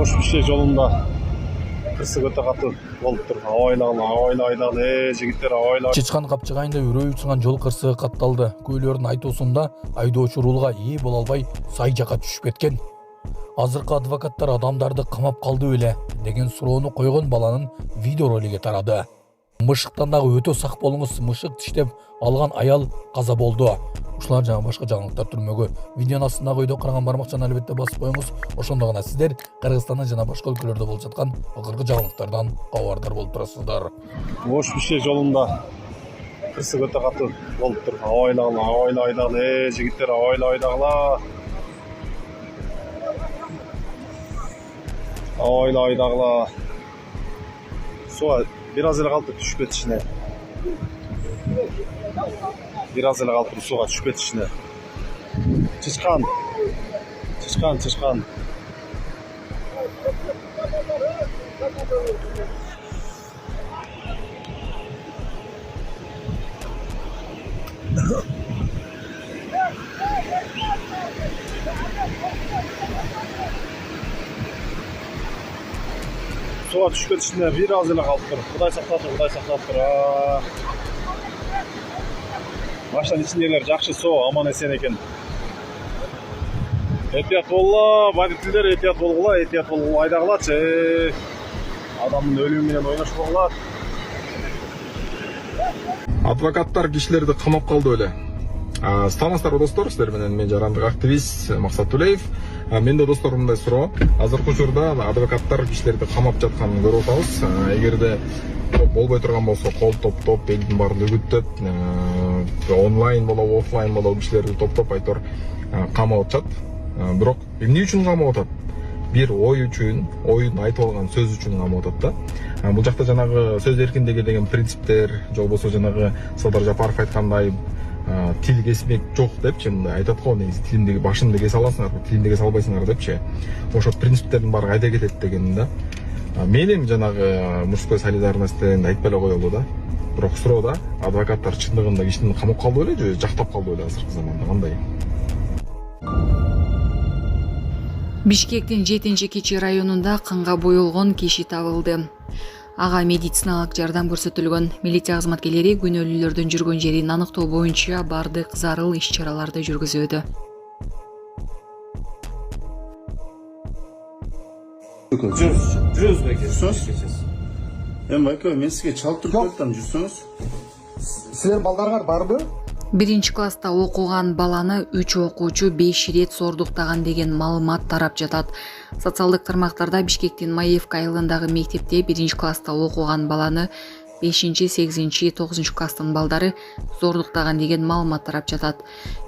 Boş bir şey yolunda. Kısık öte katı olup dur. Avayla, jigitler avayla. Чычкан капчыгайында үрөй учунган жол кырсыгы катталды. Көйлөрдүн айтуусунда айдоочу рулга ээ боло албай сай жака түшүп кеткен. Азыркы адвокаттар адамдарды камап калды беле деген суроону койгон баланын видеоролиги тарады. Мышыктан дагы өтө сак болуңуз, мышык тиштеп алган аял каза болду. Ушулар жана башка жаңылыктар түрмөгү видеонун астындагы өйдө караган бармакчаны албетте басып коюңуз. Ошондо гана сиздер Кыргызстанда жана башка өлкөлөрдө болуп жаткан акыркы жаңылыктардан кабардар болуп турасыздар. Boş bir şey yolunda. Kısık öte katı olup dur. Avayla, jigitler avayla. Avayla. Suğa biraz ele kaldı düşüp ketişine. Biraz ele kaldı suğa düşüp ketişine. Çışkan. Suğa düşüp ketişine biraz ele kaldı. Kuday saklattır. Baştan içindekiler jakşı so, aman esen eken. Etiyat bolla, baditliler etiyat bolgula, aydagılaçı. Adamın ölümü менен ойнош болгулат. Адвокаттар кишилерди камап калды эле. Станастар достор, сиздер менен мен жарандык активист Максат Тулеев. Менде достор мындай суроо. Азыркы учурда адвокаттар кишилерди камап жатканын көрүп атабыз. Эгерде болбой турган болсо кол топтоп, элдин баарын үгүттөп, онлайн болобу, офлайн болобу кишилерди топтоп айтор камап атышат. Бирок эмне үчүн камап атат? Бир ой үчүн, оюн айтып алган сөз үчүн камап атат да. Бул жакта жанагы сөз эркиндиги деген принциптер, же болбосо жанагы Садыр Жапаров айткандай тил кесмек жок депчи, мындай айтат го, негизи тилимдеги башымды кесе аласыңар, тилимди кесе албайсыңар депчи. Ошо принциптердин баары кайда кетет деген да. Менин жанагы мужской солидарностьтен айтпай эле коелу да. Бирок суроо адвокаттар чындыгында кишини камап калды беле же жактап калды беле азыркы заманда кандай? Бишкектин 7-Кечи районунда канга боелгон киши табылды. Ага медициналык жардам көрсөтүлгөн. Милиция кызматкерлери күнөөлүүлөрдүн жүргөн жерин аныктоо боюнча бардык зарыл иш-чараларды жүргүзүүдө. Жүрөбүз беке. Жүрсөңүз. Байке, мен сизге чалып туруп коюптам, жүрсөңүз. Силер балдарыңар барбы? 1-класста окуган баланы 3 окуучу 5 ирет зордуктаган деген маалымат тарап жатат. Социалдык тармактарда Бишкектин Маевка айылындагы мектепте 1-класста окуган баланы 5-8-9 класстын балдары зордуктаган деген маалымат тарап жатат.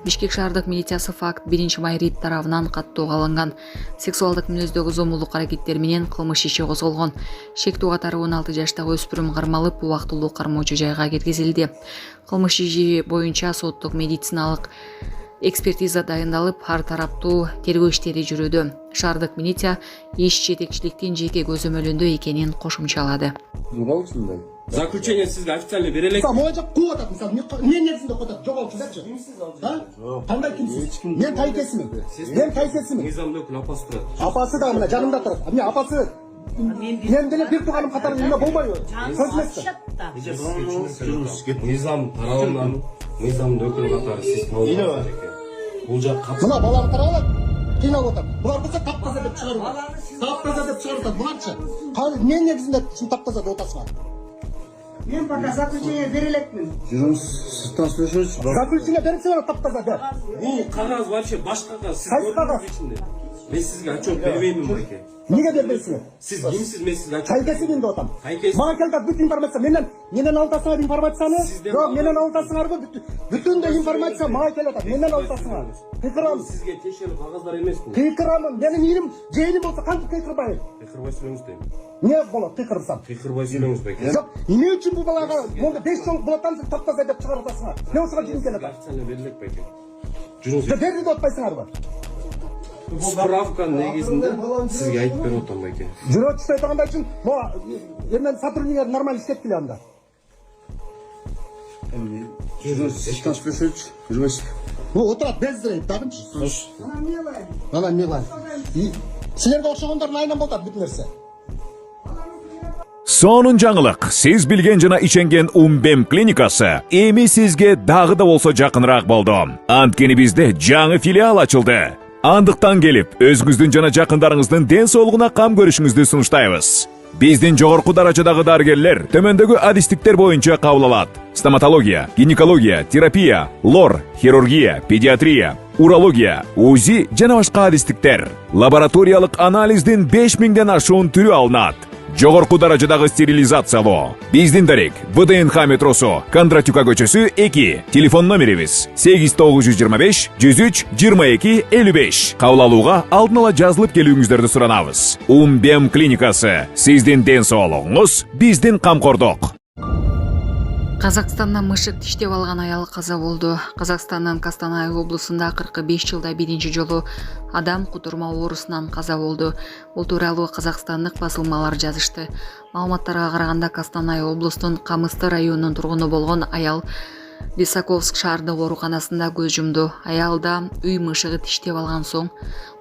Бишкек шаардык милициясы факт 1-май рейд тарабынан каттоого алынган. Сексуалдык мүнөздөгү зомбулук аракеттери менен кылмыш иши козголгон. Шектүү катары 16 жаштагы өспүрүм кармалып, убактылуу кармоочу жайга кеткизилди. Кылмыш иши боюнча соттук медициналык экспертиза дайындалып, ар тараптуу тергөө иштери жүрүүдө. Шаардык милиция иш жетекчиликтин жеке көзөмөлүндө экенин кошумчалады. Заключение сизге официально берелек. Могу жак кууп атат, мисалы, эмне негизинде коюп атат? Жоголчу депчи. Кандай кимсиз? Мен тайкесимин. Мыйзамдын өкүлү апасы турат. Апасы да мына жанымда турат. Эмне апасы? Мен деле бир тууганым катары эмне болбойбу? Мыйзам тарабынан мыйзамдын өкүлү катары сиз болот. Бул жак мына баланы таралат. Кыйналып атат. Булар болсо таптаза деп чыгарат. Таптаза деп чыгарат. Буларчы? Кайсы эмне негизинде таптаза деп атасыңар? Мен пока заключение берелекмин. Жүрүңүз, сырттан сүйлөшөбүз. Заключение берсеңер таптаза деп. бул кагаз вообще башка кагаз. Сиз Кайсы кагаз? Мен сизге отчет бербеймин байке. Неге бербейсиңер? Сиз кимсиз, мен сизге отчет. Кайкесимин деп атам. Кайкеси? Мага келди бүт информация менен алатасыңар информацияны. Жок, менен алатасыңарбы? Бүтүн информация мага келет. Менен алатасыңар. Кыйкырам. Сизге тиешелүү кагаздар эмес бул. Кыйкырамын. Менин ийим, жейним болсо кантип кыйкырбайм? Кыйкырбай сүйлөңүз дейм. Не болот кыйкырсам? Кыйкырбай сүйлөңүз байке. Жок, эмне үчүн бул балага монда 5 жол булаттан таптаза деп чыгарасыңар? Не болсо жин келет? Официально берелек байке. Жүрүңүз. Берди деп атпайсыңарбы? Справканын негизинде сизге айтып берип атам байке. Жүрөт түшпөй тургандай үчүн могу эмен сотрудниктер нормально иштеп келе анда. Жүрүңүз, сырттан сүйлөшөбүз. Жүрбөйсүз. Ну, отурат бездирейт дагычы. Она милая. Она милая. Силерге окшогондордун айынан болот бүт нерсе. Сонун жаңылык. Сиз билген жана ишенген Умбем клиникасы эми сизге дагы да болсо жакыныраак болду. Анткени бизде жаңы филиал ачылды. Андыктан келип, өзүңүздүн жана жакындарыңыздын ден соолугуна кам көрүшүңүздү сунуштайбыз. Биздин жогорку даражадагы дарыгерлер төмөндөгү адистиктер боюнча кабыл алат. Стоматология, гинекология, терапия, лор, хирургия, педиатрия, урология, УЗИ жана башка адистиктер. Лабораториялык анализдин 5000ден ашуун түрү алынат. Жогорку даражадагы стерилизациялоо. Биздин дарек ВДНХ метросу, Кондратюка көчөсү 2. Телефон номерибиз 8925 103 22 55. Кабыл алууга алдын ала жазылып келүүңүздөрдү суранабыз. Умбем клиникасы. Сиздин ден соолугуңуз, биздин камкордук. Казакстанда мышык тиштеп алган аял каза болду. Казакстандын Костанай облусунда 45 жылда биринчи жолу адам кутурма оорусунан каза болду. Бул тууралуу казакстандык басылмалар жазышты. Маалыматтарга караганда Костанай облустун Камысты районунун тургуну болгон аял Лисаковск шаардык ооруканасында көз жумду. Аялда үй мышыгы тиштеп алган соң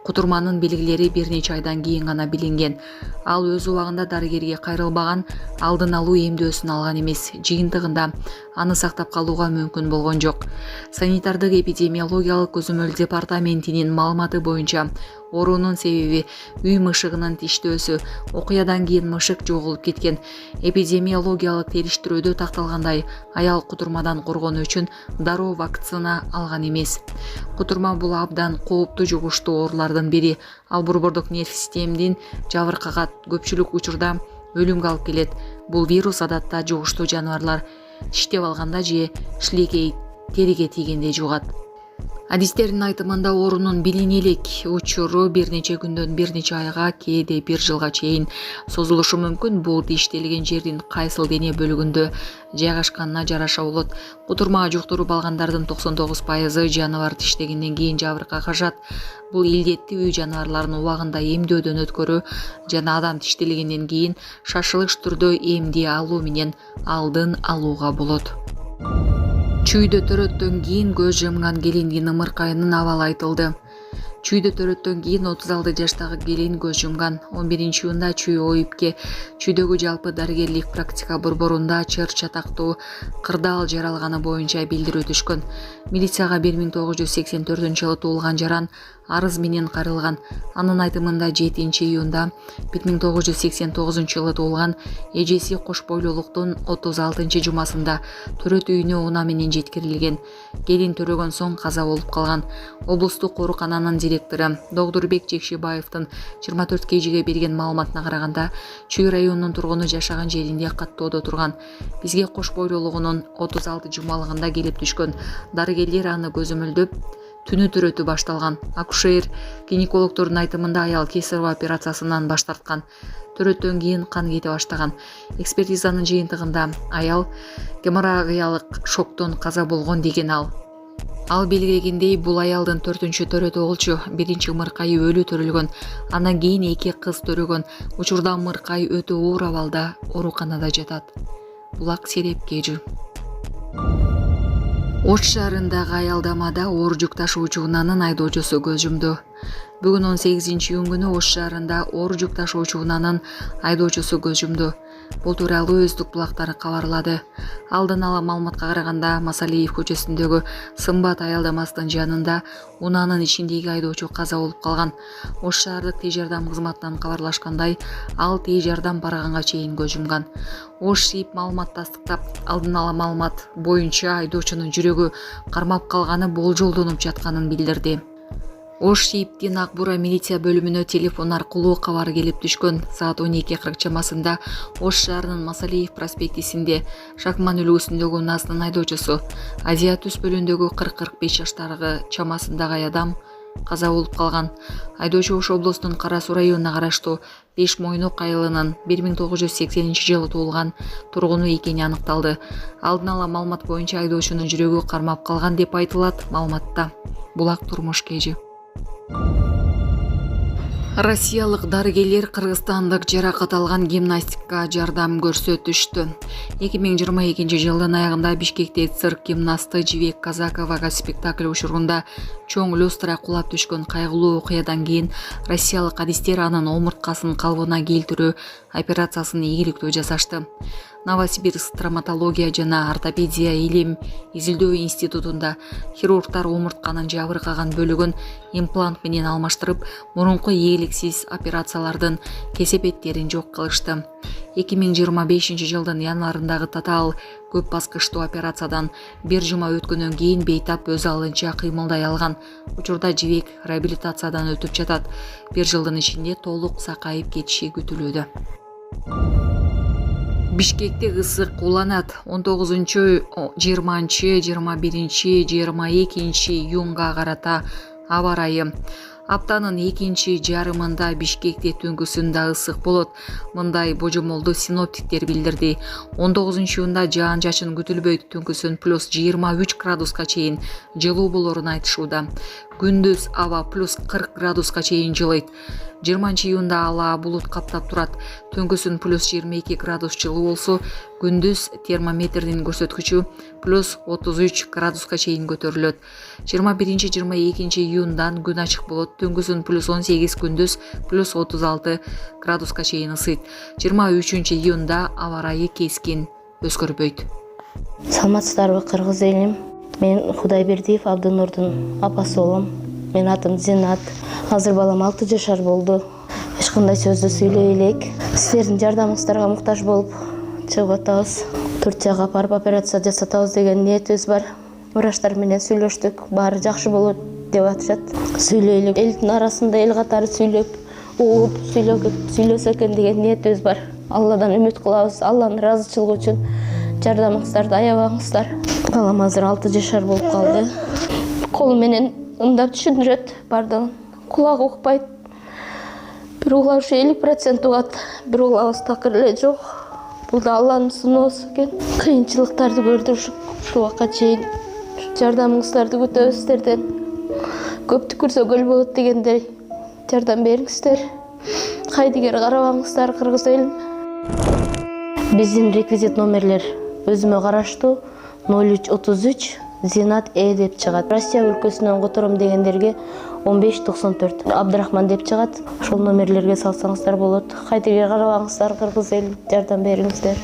кутурманын белгилери бир нече айдан кийин гана билинген. Ал өз убагында дарыгерге кайрылбаган, алдын алуу эмдөөсүн алган эмес. Жыйынтыгында аны сактап калууга мүмкүн болгон жок. Санитардык эпидемиологиялык көзөмөл департаментинин маалыматы боюнча оорунун себеби үй мышыгынын тиштөөсү. Окуядан кийин мышык жоголуп кеткен. Эпидемиологиялык териштирүүдө такталгандай, аял кутурмадан коргонуу үчүн дароо вакцина алган эмес. Кутурма бул абдан кооптуу жугуштуу оорулардын бири. Ал борбордук нерв системдин жабыркагат, көпчүлүк учурда өлүмгө алып келет. Бул вирус адатта жугуштуу жаныбарлар тиштеп алганда же шилекей териге тийгенде жугат. Адистердин айтымында оорунун билине элек учуру бир нече күндөн бир нече айга, кээде бир жылга чейин созулушу мүмкүн. Бул тиштелген жердин кайсыл дене бөлүгүндө жайгашканына жараша болот. Кутурмага жуктуруп алгандардын 99% жаныбар тиштегенден кийин жабыркагашат. Бул илдетти үй жаныбарларын убагында эмдөөдөн өткөрүү жана адам тиштелгенден кийин шашылыш түрдө эмди алуу менен алдын алууга болот. Чүйдө төрөттөн кийин көз жумган келиндин ымыркайынын абалы айтылды. Чүйдө төрөттөн кийин 36 жаштагы келин көз жумган. 11-июнда чүй ОИПке чүйдөгү жалпы дарыгерлик практика борборунда чыр чатактуу кырдаал жаралганы боюнча билдирүү түшкөн. Милицияга 1984-жылы туулган жаран арыз менен кайрылган. Анын айтымында 7-июнда 1989-жылы туулган эжеси кош бойлуулуктун 36-жумасында төрөт үйүнө унаа менен жеткирилген. Келин төрөгөн соң каза болуп калган. Облустук оорукананын директору Догдурбек Жекшебаевдин 24 кежиге берген маалыматына караганда, Чүй районунун тургуну жашаган жеринде каттоодо турган. Бизге кош бойлуулугунун 36 жумалыгында келип түшкөн. Дарыгерлер аны көзөмөлдөп түнү төрөтү башталган. Акушер гинекологдордун айтымында аял кесарево операциясынан баш тарткан. Төрөттөн кийин кан кете баштаган. Экспертизанын жыйынтыгында аял геморрагиялык шоктон каза болгон деген ал. Ал белгилегендей, бул аялдын 4-чү төрөтү болчу. Биринчи ымыркайы өлүү төрүлгөн. Андан кийин 2 кыз төрөгөн. Учурда ымыркай өтө оор абалда ооруканада жатат. Булак Сереп Кежи. Ош шаарындагы аялдамада оор жүк ташуучу унаанын айдоочусу көз жумду. Бүгүн 18-июнь күнү Ош шаарында оор жүк ташуучу унаанын айдоочусу көз жумду. Бул тууралуу өздүк булактары кабарлады. Алдын ала маалыматка караганда Масалиев көчөсүндөгү Сымбат аялдамасынын жанында унаанын ичиндеги айдоочу каза болуп калган. Ош шаардык тез жардам кызматынан кабарлашкандай, ал тез жардам барганга чейин көз жумган. Ош ШИИП маалымат тастыктап, алдын ала маалымат боюнча айдоочунун жүрөгү кармап калганы болжолдонуп жатканын билдирди. Ош ШИИПтин Ак Бура милиция бөлүмүнө телефон аркылуу кабар келип түшкөн. Саат 12:40 чамасында Ош шаарынын Масалиев проспектисинде Шакман үлгүсүндөгү унаасынын айдоочусу Азия түз бөлүндөгү 40-45 жаштагы чамасындагы адам каза болуп калган. Айдоочу Ош облусунун Кара Суу районуна караштуу Беш Мойнок айылынын 1980-жылы туулган тургуну экени аныкталды. Алдын ала маалымат боюнча айдоочунун жүрөгү кармап калган деп айтылат маалыматта. Булак Турмуш Кежи. Россиялык дарыгерлер кыргызстандык жаракат алган гимнастикка жардам көрсөтүштү. 2022 жылдын аягында Бишкекте цирк гимнасты Жибек Казаковага спектакль учурунда чоң люстра кулап түшкөн кайгылуу окуядан кийин россиялык адистер анын омурткасын калыбына келтирүү операциясын ийгиликтүү жасашты. Новосибирск травматология жана ортопедия илим изилдөө институтунда хирургтар омуртканын жабыркаган бөлүгүн имплант менен алмаштырып, мурунку ийгиликсиз операциялардын кесепеттерин жок кылышты. 2025 жылдын январындагы татаал көп баскычтуу операциядан бир жума өткөндөн кийин бейтап өз алынча кыймылдай алган. Учурда Жибек реабилитациядан өтүп жатат. Бир жылдын ичинде толук сакайып кетиши күтүлүүдө. Бишкекте ысык уланат. 19, 20, 21, 22 июнга карата аба ырайы. Аптанын экинчи жарымында Бишкекте түнкүсүндө ысык болот. Мындай божомолду синоптиктер билдирди. 19 июнда жаан-жашын күтүлбөйт, түнкүсүн плюс 23 градуска чейин жылуу болорун айтышууда. Күндүз аба плюс 40 градуска чейин жылыйт. 20 июнда ала булут каптап турат. Түнкүсүн плюс 22 градус жылуу болсо, күндүз термометрдин көрсөткүчү плюс 33 градуска чейин көтөрүлөт. 21-22 июндан күн ачык болот. Түнкүсүн плюс 18, күндүз плюс 36 градуска чейин ысыйт. 23 июнда аба ырайы кескин өзгөрбөйт. Саламатсыздарбы, кыргыз элим? Мен Кудайбердиев Абдынурдун апасы болом. Мен атым Зинат. Азыр балам 6 жашар болду. Эч кандай сөздү сүйлөй элек. Силердин жардамыңыздарга муктаж болуп чыгып атабыз. Турцияга барып операция жасатабыз деген ниетибиз бар. Врачтар менен сүйлөштүк. Баары жакшы болот деп атышат. Сүйлөйлүк. Элдин арасында эл катары сүйлөп, угуп сүйлөсө экен деген ниетибиз бар. Алладан үмүт кылабыз. Алланын ыраазычылыгы үчүн жардамыңыздарды аябаңыздар. Балам азыр 6 жашар болуп калды. Колу менен ымдап түшүндүрөт бардыгын. Кулагы укпайт. Бир угла ушу 50% угат, бир углабыз такыр эле жок. Бул да Алланын сыноосу экен. Кыйынчылыктарды көрдүк ушул убакка чейин. Жардамыңыздарды күтөбүз сиздерден. Көптү көрсө көл болот дегендей жардам бериңиздер. Кайдыгер карабаңыздар, кыргыз элим. Биздин реквизит номерлер өзүмө караштуу 0333 Зинат деп чыгат. Россия өлкөсүнөн котором дегендерге 1594 Абдрахман деп чыгат. Ошол номерлерге салсаңыздар болот. Кайдыгер карабаңыздар, кыргыз элим, жардам бериңиздер.